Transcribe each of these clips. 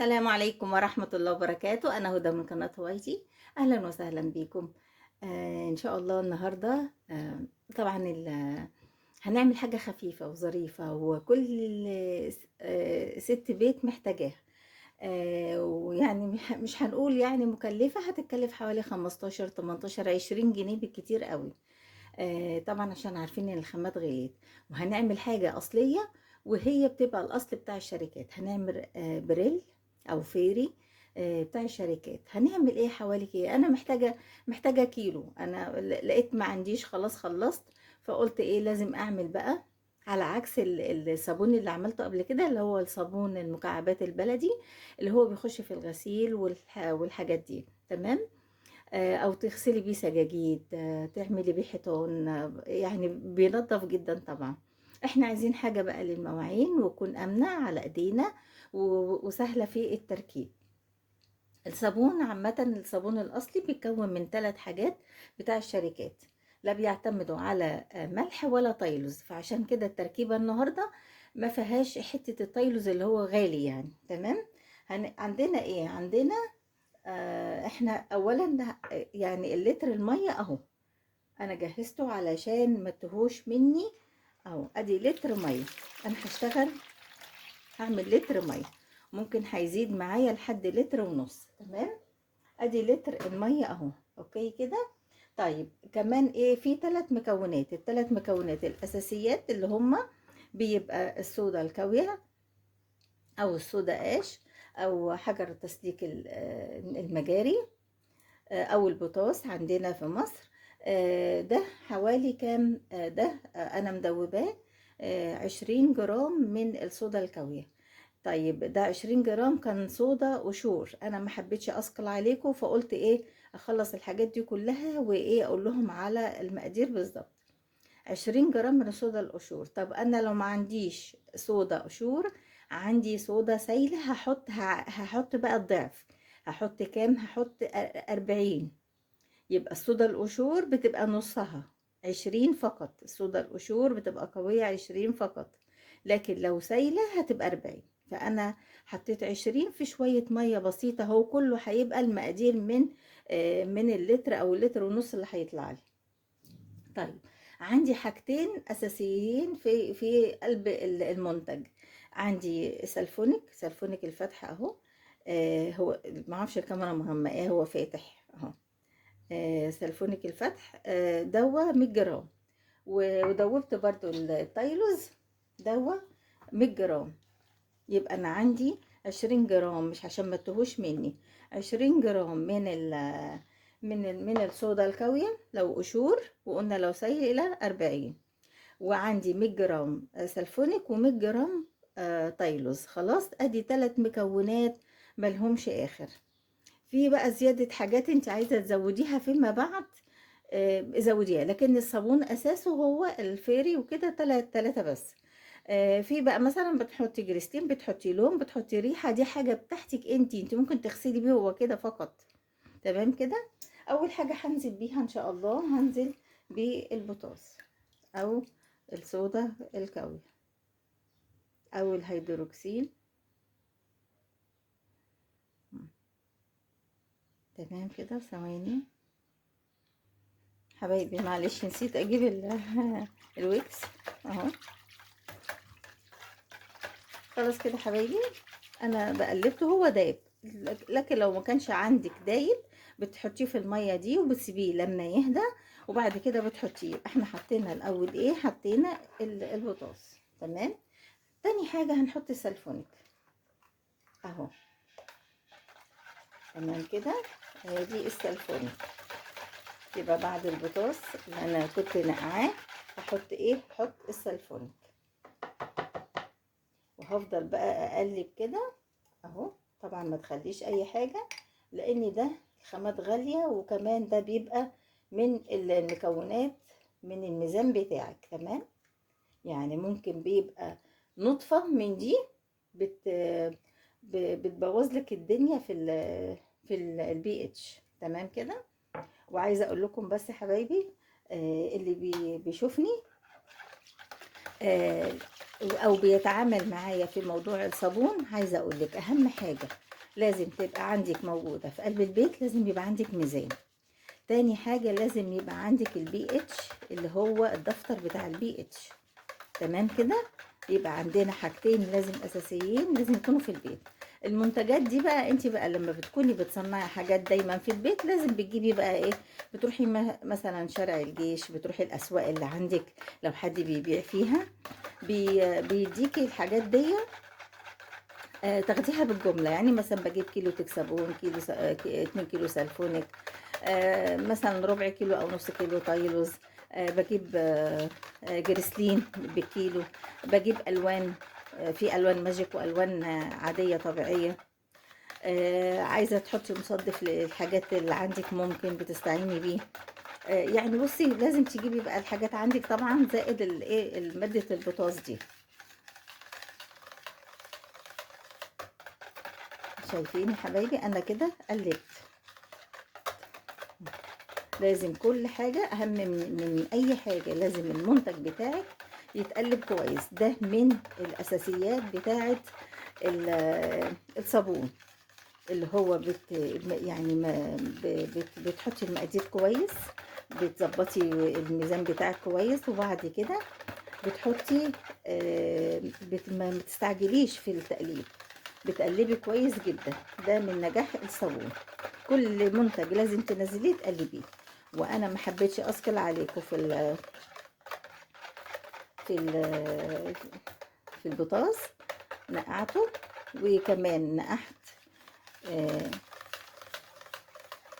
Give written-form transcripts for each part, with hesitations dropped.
السلام عليكم ورحمة الله وبركاته. أنا هدى من قناة هوايتي. أهلا وسهلا بكم. إن شاء الله النهاردة طبعا هنعمل حاجة خفيفة وظريفة وكل ست بيت محتاجاها. ويعني مش هنقول يعني مكلفة، هتتكلف حوالي 15 18 20 جنيه بالكتير قوي. طبعا عشان عارفين ان الخامات غليت، وهنعمل حاجة أصلية وهي بتبقى الأصل بتاع الشركات. هنعمل بريل أو فيري بتاع الشركات. هنعمل ايه؟ حوالي كده أنا محتاجة كيلو. أنا لقيت ما عنديش، خلاص خلصت، فقلت ايه لازم أعمل بقى على عكس الصابون اللي عملته قبل كده، اللي هو الصابون المكعبات البلدي اللي هو بيخش في الغسيل والحاجات دي. تمام. او تغسلي بيه سجاجيد، تعملي بيه حيطان، يعني بينظف جدا طبعا. احنا عايزين حاجة بقى للمواعين وتكون امنة على ايدينا وسهلة في التركيب. الصابون عامة، الصابون الاصلي بيتكون من 3 حاجات بتاع الشركات، لا بيعتمدوا على ملح ولا تيلوز، فعشان كده التركيبة النهاردة ما فيهاش حتة التيلوز اللي هو غالي يعني. تمام. عندنا ايه؟ عندنا احنا اولا يعني اللتر المية اهو، انا جهزته علشان ما تهوش مني اهو. ادي لتر مية. انا هشتغل هعمل لتر مية، ممكن هيزيد معايا لحد لتر ونص. تمام. ادي لتر المية اهو. اوكي كده. طيب كمان ايه؟ في 3 مكونات. ال3 مكونات الاساسيات اللي هما بيبقى الصودا الكاوية او الصودا اش او حجر تسليك المجاري او البوتاس عندنا في مصر. ده حوالي كام؟ ده انا مدوباه 20 جرام من الصودا الكاوية. طيب ده 20 جرام كان صودا قشور، انا ما حبيتش اثقل عليكم، فقلت ايه اخلص الحاجات دي كلها وايه اقول لهم على المقادير بالظبط. 20 جرام من صودا القشور. طب انا لو ما عنديش صودا قشور، عندي صودا سايلة، هحط بقى الضعف. هحط كام؟ هحط 40. يبقى الصودا القشور بتبقى نصها 20 فقط. الصودا القشور بتبقى قوية 20 فقط، لكن لو سايلة هتبقى 40. فأنا حطيت 20 في شوية مية بسيطة، هو كله هيبقى المقادير من اللتر أو اللتر ونص اللي هيطلع لي. طيب عندي حاجتين أساسيين في قلب المنتج. عندي سلفونيك الفتح أهو. هو معرفش الكاميرا مهمة ايه، هو فاتح اهو. سلفونيك الفتح دوا 100 جرام. ودوبت برضو التايلوز دوا 100 جرام. يبقى انا عندي 20 جرام، مش عشان ما تهوش مني. 20 جرام من الصودا الكاوية لو قشور، وقلنا لو سائلة 40. وعندي 100 جرام سلفونيك و100 جرام تايلوز. خلاص ادي 3 مكونات ملهمش اخر. في بقى زيادة حاجات انت عايزة تزوديها فيما بعد زوديها، لكن الصابون اساسه هو الفيري وكده 3 بس. في بقى مثلا بتحطي جريستين، بتحطي لون، بتحطي ريحة، دي حاجة بتاعتك انت ممكن تغسلي بيه هو كده فقط. تمام كده. اول حاجة هنزل بيها ان شاء الله، هنزل بالبوتاس او الصودا الكاوية او الهيدروكسيل. تمام كده. ثواني حبايبي، معلش نسيت اجيب الويكس اهو. خلاص كده حبايبي، انا بقلبته هو دايب، لكن لو ما كانش عندك دايب بتحطيه في الميه دي وبتسيبيه لما يهدى، وبعد كده بتحطيه. احنا حطينا الاول ايه؟ حطينا البوتاص. تمام. تاني حاجه هنحط السلفونيك اهو. تمام كده. دي السلفونيك. يبقى بعد البوتاص اللي انا كنت نقعاه هحط ايه؟ هحط السلفونيك، وهفضل بقى اقلب كده اهو. طبعا ما تخليش اي حاجة، لان ده خامات غالية، وكمان ده بيبقى من المكونات من الميزان بتاعك. تمام. يعني ممكن بيبقى نطفة من دي بت بتبوظ لك الدنيا في البي اتش. تمام كده. وعايزه اقول لكم بس يا حبايبي، اللي بيشوفني، او بيتعامل معايا في موضوع الصابون، عايزه اقول لك اهم حاجه لازم تبقى عندك موجوده في قلب البيت، لازم يبقى عندك ميزان. تاني حاجه لازم يبقى عندك البي اتش، اللي هو الدفتر بتاع البي اتش. تمام كده، يبقى عندنا حاجتين لازم اساسيين لازم يكونوا في البيت. المنتجات دي بقى انت بقى لما بتكوني بتصنعي حاجات دايما في البيت، لازم بتجيبي بقى ايه، بتروحي مثلا شارع الجيش، بتروحي الاسواق اللي عندك لو حد بيبيع فيها، بيديكي الحاجات دي. تاخديها بالجمله، يعني مثلا بجيب كيلو تكسبون، كيلو 2 كيلو سلفونيك، مثلا ربع كيلو او نص كيلو تايلوز، بجيب جريسلين بالكيلو، بجيب الوان، في الوان ماجيك والوان عاديه طبيعيه. عايزه تحطي مصدف للحاجات اللي عندك ممكن بتستعيني بيه. يعني بصي لازم تجيبي بقى الحاجات عندك طبعا، زائد الايه ماده البوتاس دي. شايفين يا حبايبي انا كده قلبت. لازم كل حاجة أهم من أي حاجة، لازم المنتج بتاعك يتقلب كويس. ده من الأساسيات بتاعة الصابون، اللي هو يعني بتحطي المقادير كويس، بتظبطي الميزان بتاعك كويس، وبعد كده بتحطي ما تستعجليش في التقليب، بتقلبي كويس جدا. ده من نجاح الصابون، كل منتج لازم تنزليه تقلبيه. وانا ما حبيتش اثقل عليكم في ال في البطاطس، نقعته، وكمان نقحت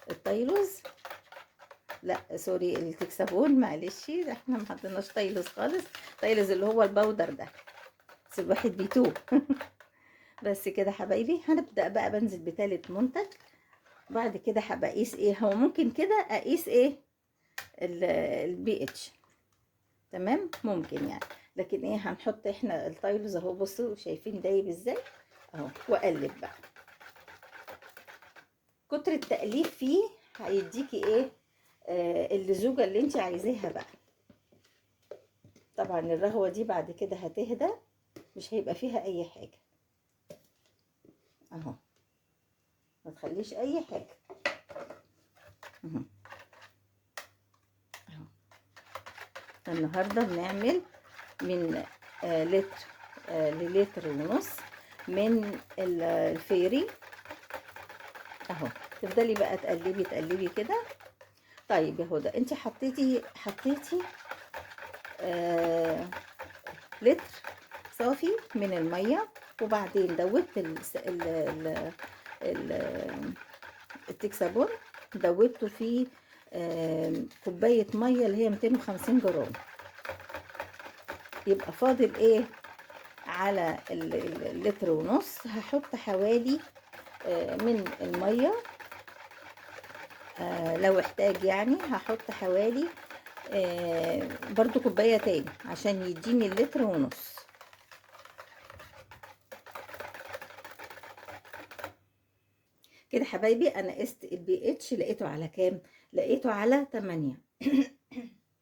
التايلوز، لا سوري التكسابون، معلش احنا ما حطيناش تايلوز خالص، تايلوز اللي هو البودر ده، بس الواحد بيتوه. بس كده حبايبي، هنبدأ بقى بنزل بتالت منتج. بعد كده هبقى اقيس ايه، هو ممكن كده اقيس ايه البي اتش، تمام ممكن يعني، لكن ايه هنحط احنا التايلوز اهو، بصوا شايفين دايب ازاي اهو، واقلب بقى. كتر التقليب فيه هيديكي ايه اللزوجه اللي انت عايزاها بقى. طبعا الرغوه دي بعد كده هتهدى، مش هيبقى فيها اي حاجه اهو، ما تخليش اي حاجه اهو. اهو النهارده بنعمل من لتر للتر ونص من الفيري اهو. تفضلي بقى تقلبي كده. طيب يا هدى، انت حطيتي لتر صافي من الميه، وبعدين دوبت التكسابون، دوبته في كوبايه ميه اللي هي 250 جرام. يبقى فاضل ايه على اللتر ونص؟ هحط حوالي من الميه، لو احتاج يعني هحط حوالي برضو كوباية تاني عشان يديني اللتر ونص. كده حبايبي انا قست البي اتش، لقيته على كام؟ لقيته على 8.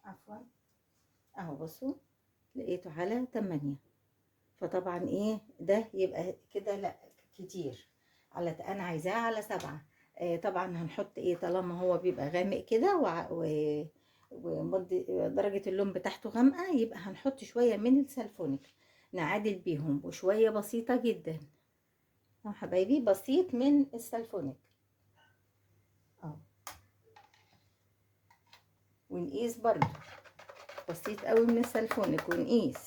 عفوا اهو بصوا، لقيته على 8. فطبعا ايه ده يبقى كده لا كتير، انا عايزاه على 7. طبعا هنحط ايه، طالما هو بيبقى غامق كده ودرجة اللون بتاعته غامقة، يبقى هنحط شوية من السلفونيك نعادل بيهم، وشوية بسيطة جدا اهو حبايبي، بسيط من السلفونيك اهو. ونقيس برضو بسيط قوي من السلفونيك ونقيس.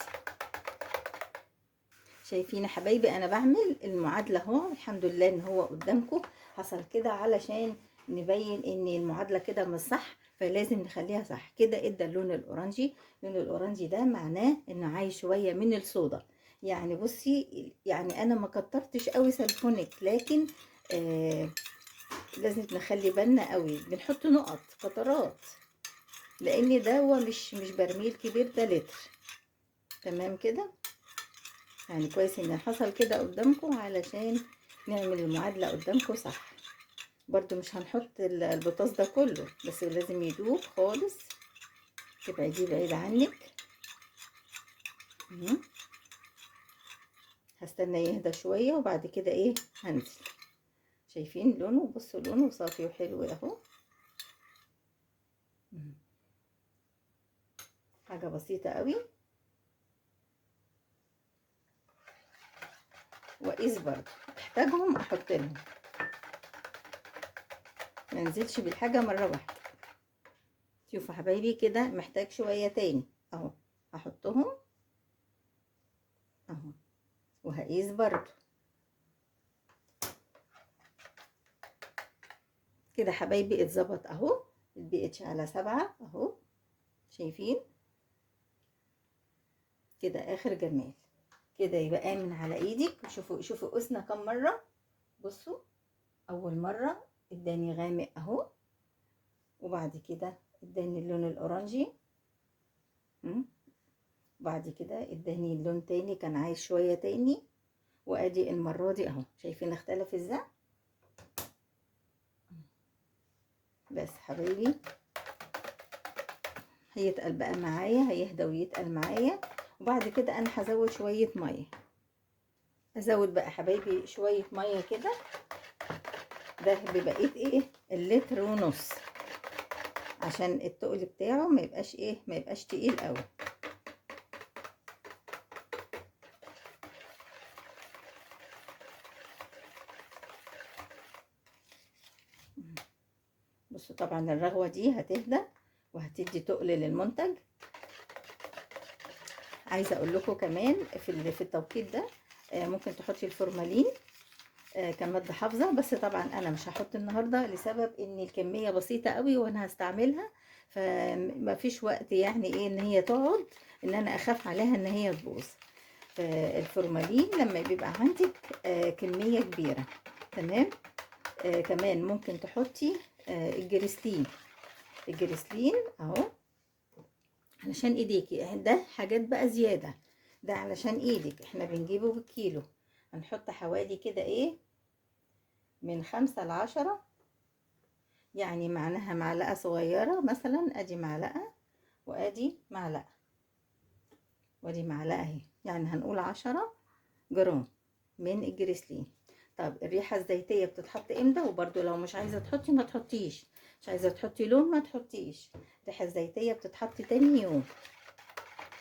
شايفين يا حبايبي انا بعمل المعادله اهو، الحمد لله ان هو قدامكم حصل كده، علشان نبين ان المعادله كده مش صح، فلازم نخليها صح كده. ادى اللون الاورنجي، اللون الاورنجي ده معناه انه عايز شويه من الصودا. يعني بصي، يعني انا ما كترتش قوي سلفونيك، لكن لازم نخلي بالنا قوي، بنحط نقط قطرات، لان ده هو مش برميل كبير، ده لتر. تمام كده، يعني كويس ان حصل كده قدامكم علشان نعمل المعادلة قدامكم صح. برضو مش هنحط البطاطس ده كله، بس لازم يدوب خالص، تبعديه بعيد عنك. هستنى يهدى شويه وبعد كده ايه هنزل. شايفين لونه؟ بصوا لونه صافي وحلو اهو. حاجه بسيطه قوي. واقيس برضو احتاجهم احط لهم، ما انزلش بالحاجه مره واحده. شوفوا حبايبي كده محتاج شويه تاني اهو، هحطهم اهو وهقيس برضو كده حبايبي. اتظبط اهو، البي اتش على 7 اهو. شايفين كده اخر جمال. كده يبقى امن على ايدك. شوفوا شوفوا قسنا كم مره. بصوا اول مره اداني غامق اهو، وبعد كده اداني اللون الاورنجي، وبعد كده اداني اللون تاني كان عايز شويه تاني، وادي المره دي اهو. شايفين اختلف ازاي؟ بس حبايبي هيتقل بقى معايا، هيهدى ويتقل معايا. وبعد كده انا هزود شويه ميه. ازود بقى حبايبي شويه ميه كده، ده ببقيه ايه اللتر ونص، عشان التقل بتاعه ما يبقاش ايه، ما يبقاش تقيل قوي. بصوا طبعا الرغوه دي هتهدى وهتدي تقل للمنتج. عايزه اقول لكم كمان في التوقيت ده ممكن تحطي الفورمالين كمادة حافظة، بس طبعا انا مش هحط النهارده لسبب ان الكميه بسيطه قوي وانا هستعملها، فما فيش وقت يعني ايه ان هي تقعد، ان انا اخاف عليها ان هي تبوظ. فالفورمالين لما بيبقى عندك كميه كبيره تمام. كمان ممكن تحطي الجريسلين. الجريسلين اهو علشان ايديكي، ده حاجات بقى زياده، ده علشان ايدك. احنا بنجيبه بالكيلو، هنحط حوالي كده ايه من 5 ل10، يعني معناها معلقة صغيرة مثلا. ادي معلقة وادي معلقة وادي معلقة اهي، يعني هنقول 10 جرام من الجريسلين. طب الريحة الزيتية بتتحط امتى؟ وبرده لو مش عايزة تحطي ما تحطيش، مش عايزة تحطي لون ما تحطيش. الريحة الزيتية بتتحط تاني يوم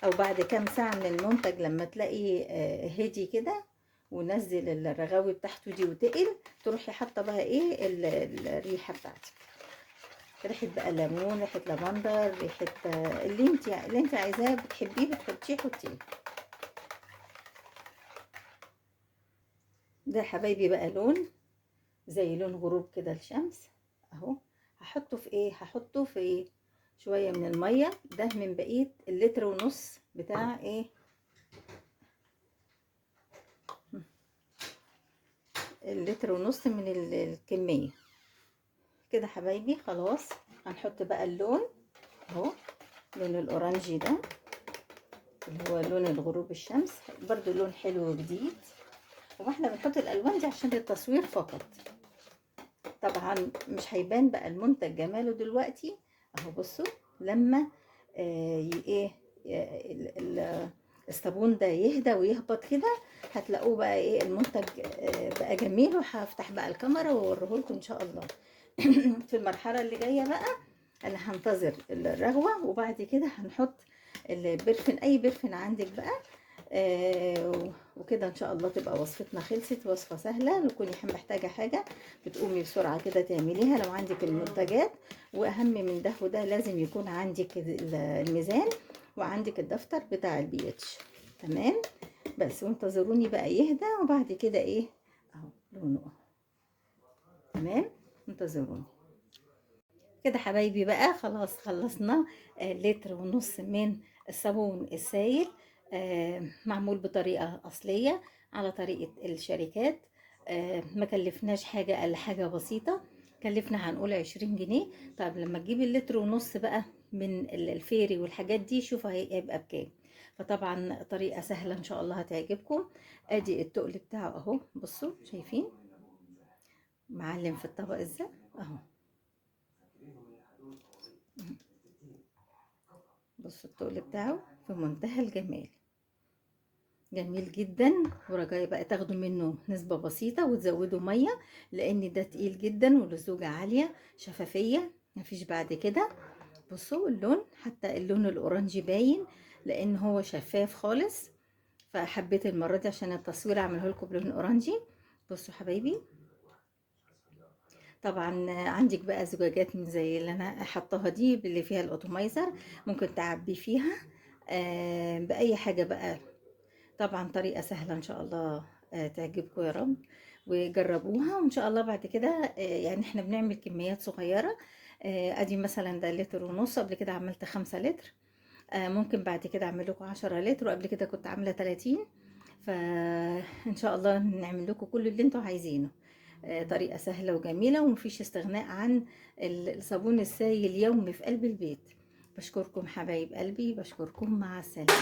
او بعد كام ساعة من المنتج، لما تلاقي هدي كده ونزل الرغاوي بتاعته دي وتقل، تروحي حاطه بقى ايه الريحه بتاعتك. ريحه بقى ليمون، ريحه لافندر، ريحه اللي انت عايزاه بتحبيه بتحطيه حطيه. ده يا حبايبي بقى لون زي لون غروب كده الشمس اهو. هحطه في ايه؟ هحطه في شويه من الميه، ده من بقيه اللتر ونص بتاع ايه، اللتر ونص من الكميه كده حبايبي. خلاص هنحط بقى اللون اهو، لون الاورنجي ده اللي هو لون الغروب الشمس، برضو لون حلو وجديد. واحنا بنحط الالوان دي عشان التصوير فقط، طبعا مش هيبان بقى المنتج جماله دلوقتي اهو. بصوا لما ايه الصابون ده يهدى ويهبط كده، هتلاقوه بقى ايه المنتج بقى جميل. وهفتح بقى الكاميرا واوريه لكم ان شاء الله. في المرحله اللي جايه بقى انا هنتظر الرغوه، وبعد كده هنحط البرفن، اي برفن عندك بقى وكده ان شاء الله تبقى وصفتنا خلصت. وصفه سهله، لو كنتي محتاجه حاجه بتقومي بسرعه كده تعمليها لو عندك المنتجات. واهم من ده وده لازم يكون عندك الميزان وعندك الدفتر بتاع البي اتش تمام. بس وانتظروني بقى يهدى، وبعد كده ايه اهو لونه تمام. انتظروني كده حبايبي. بقى خلاص خلصنا لتر ونص من الصابون السائل، معمول بطريقة أصلية على طريقة الشركات. ما كلفناش حاجة، أقل حاجة بسيطة كلفنا هنقول 20 جنيه. طب لما تجيبي اللتر ونص بقى من الفيري والحاجات دي، شوفوا هيبقى بكام. فطبعا طريقة سهلة ان شاء الله هتعجبكم. ادي التقل بتاعه اهو، بصوا شايفين معلم في الطبق ازاي اهو. بصوا التقل بتاعه في منتهى الجمال. جميل جدا. ورجاي بقى تاخدوا منه نسبة بسيطة وتزودوا مية، لان ده تقيل جدا ولزوجة عالية شفافية، مفيش بعد كده. بصوا اللون، حتى اللون الاورنجي باين لان هو شفاف خالص. فحبيت المرة دي عشان التصوير اعمله لكم بلون اورنجي. بصوا حبايبي، طبعا عندك بقى زجاجات من زي اللي انا حطاها دي اللي فيها الاوتومايزر، ممكن تعبي فيها باي حاجة بقى. طبعا طريقة سهلة ان شاء الله تعجبكم يا رب، وجربوها وان شاء الله بعد كده. يعني احنا بنعمل كميات صغيرة. ادي مثلا ده لتر ونص، قبل كده عملت 5 لتر. ممكن بعد كده اعمل لكم 10 لتر، وقبل كده كنت عاملة 30. فان شاء الله نعمل لكم كل اللي انتوا عايزينه. طريقة سهلة وجميلة، ومفيش استغناء عن الصابون السائل اليومي في قلب البيت. بشكركم حبايب قلبي، بشكركم، مع السلامة.